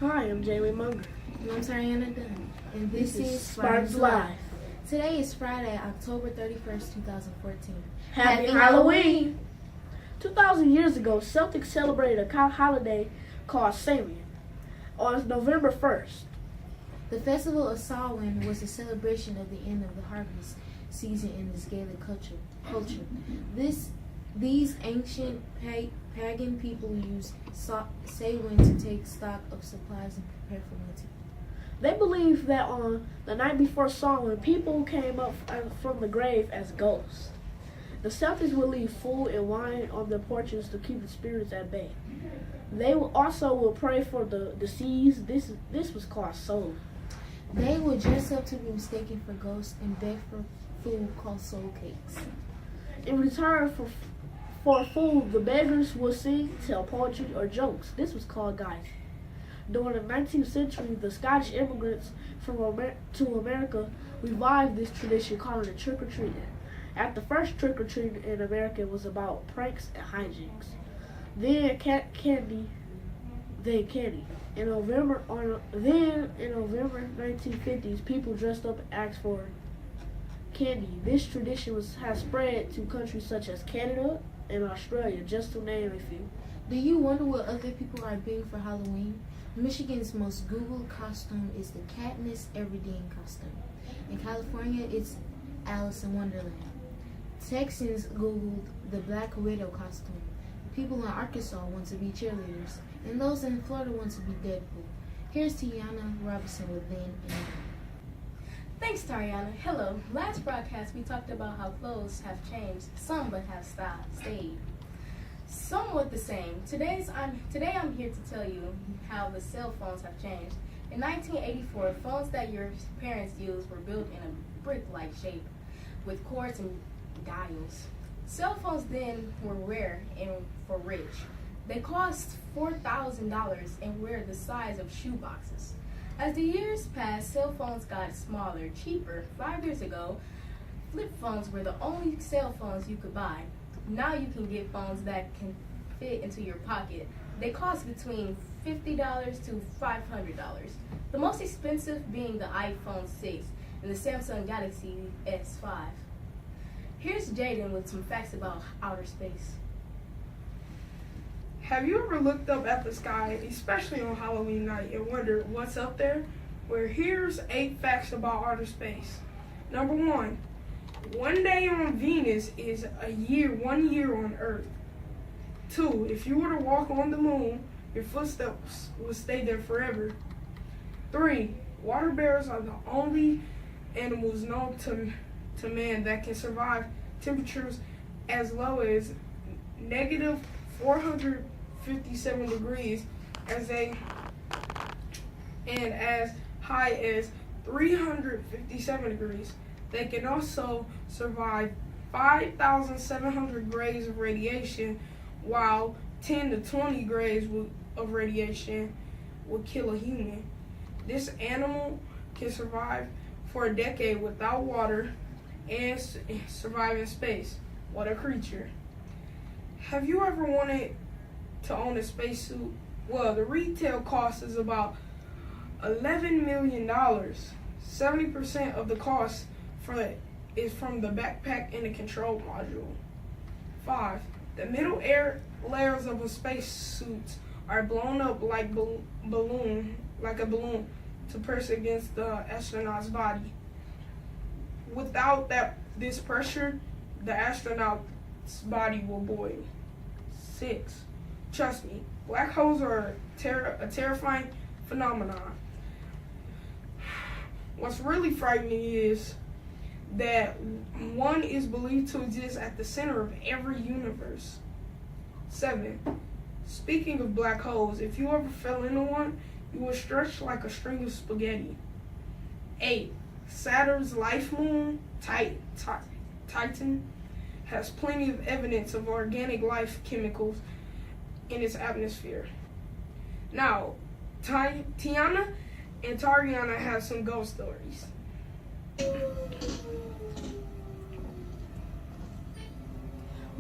Hi, I'm Jamie Munger. And I'm Tariana Dunn. And this is Sparks Live. Today is Friday, October 31st, 2014. Happy Halloween! 2,000 years ago, Celtics celebrated a holiday called Samhain on November 1st. The Festival of Samhain was a celebration of the end of the harvest season in this Gaelic culture. These ancient pagan people used Samhain to take stock of supplies and prepare for winter. They believed that on the night before Samhain, people came up from the grave as ghosts. The Celtics would leave food and wine on their porches to keep the spirits at bay. They also would pray for the deceased. This was called soul. They would dress up to be mistaken for ghosts and beg for food called soul cakes. In return for food, the beggars would sing, tell poetry, or jokes. This was called guising. During the 19th century, the Scottish immigrants to America revived this tradition, calling it trick-or-treating. At the first trick-or-treating in America was about pranks and hijinks. Then candy. In November 1950s, people dressed up and asked for candy. This tradition has spread to countries such as Canada and Australia, just to name a few. Do you wonder what other people are being for Halloween? Michigan's most Googled costume is the Katniss Everdeen costume. In California, it's Alice in Wonderland. Texans Googled the Black Widow costume. People in Arkansas want to be cheerleaders, and those in Florida want to be Deadpool. Here's Tiana Robinson with Then and Now. Thanks, Tariana. Hello. Last broadcast, we talked about how clothes have changed, some but have stayed. Somewhat the same. Today I'm here to tell you how the cell phones have changed. In 1984, phones that your parents used were built in a brick-like shape with cords and dials. Cell phones then were rare and for rich. They cost $4,000 and were the size of shoe boxes. As the years passed, cell phones got smaller, cheaper. 5 years ago, flip phones were the only cell phones you could buy. Now you can get phones that can fit into your pocket. They cost between $50 to $500. The most expensive being the iPhone 6 and the Samsung Galaxy S5. Here's Jaden with some facts about outer space. Have you ever looked up at the sky, especially on Halloween night, and wondered what's up there? Well, here's 8 facts about outer space. Number 1, one day on Venus is 1 year on Earth. 2, if you were to walk on the moon, your footsteps would stay there forever. 3, water bears are the only animals known to man that can survive temperatures as low as negative 457 degrees and as high as 357 degrees. They can also survive 5,700 grays of radiation, while 10 to 20 grays of radiation would kill a human. This animal can survive for a decade without water and survive in space. What a creature. Have you ever wanted to own a spacesuit? Well, the retail cost is about $11 million. 70% of the cost is from the backpack and the control module. 5, the middle air layers of a spacesuit are blown up like a balloon to press against the astronaut's body. Without this pressure, the astronaut's body will boil. 6, trust me, black holes are a terrifying phenomenon. What's really frightening is that one is believed to exist at the center of every universe. 7, speaking of black holes, if you ever fell into one, you will stretch like a string of spaghetti. 8, Saturn's life moon, Titan, has plenty of evidence of organic life chemicals in its atmosphere. Now, Tiana and Tariana have some ghost stories.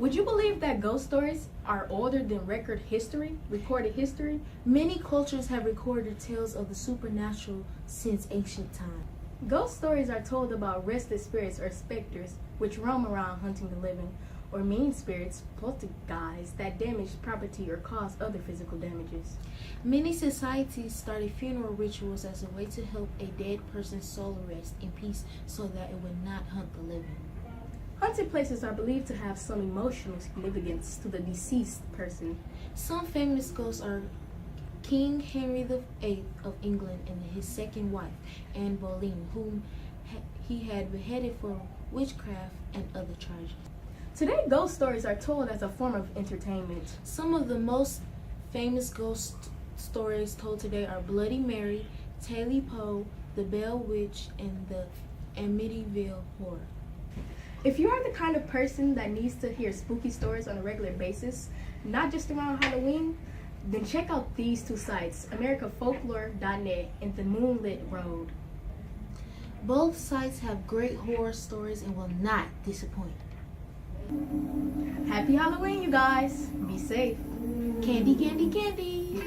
Would you believe that ghost stories are older than recorded history? Many cultures have recorded tales of the supernatural since ancient times. Ghost stories are told about restless spirits or specters which roam around hunting the living, or mean spirits, poltergeists, that damage property or cause other physical damages. Many societies started funeral rituals as a way to help a dead person's soul rest in peace so that it would not hunt the living. Haunted places are believed to have some emotional significance to the deceased person. Some famous ghosts are King Henry VIII of England and his second wife, Anne Boleyn, whom he had beheaded for witchcraft and other charges. Today, ghost stories are told as a form of entertainment. Some of the most famous ghost stories told today are Bloody Mary, Taley Poe, the Bell Witch, and the Amityville Horror. If you are the kind of person that needs to hear spooky stories on a regular basis, not just around Halloween, then check out these two sites, americafolklore.net and The Moonlit Road. Both sites have great horror stories and will not disappoint. Happy Halloween, you guys. Be safe. Candy, candy, candy.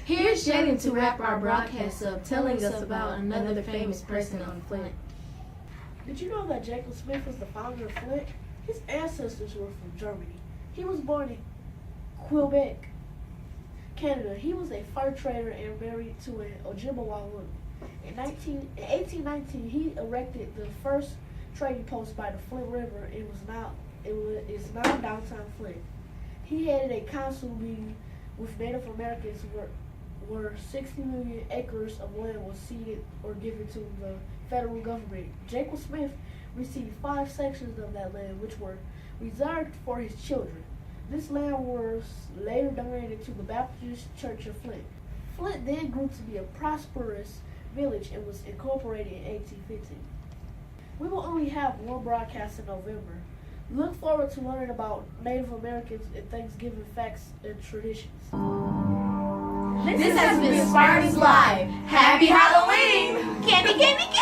Here's Jaden to wrap our broadcast up, telling us about another famous person on Flint. Did you know that Jacob Smith was the founder of Flint? His ancestors were from Germany. He was born in Quebec, Canada. He was a fur trader and married to an Ojibwa woman. In 1819, he erected the first trading post by the Flint River. It is now downtown Flint. He headed a council meeting with Native Americans where 60 million acres of land was ceded or given to the federal government. Jacob Smith received 5 sections of that land, which were reserved for his children. This land was later donated to the Baptist Church of Flint. Flint then grew to be a prosperous village and was incorporated in 1850. We will only have one broadcast in November. Look forward to learning about Native Americans and Thanksgiving facts and traditions. This has been Spartans Live. Happy Halloween! Candy, candy, candy.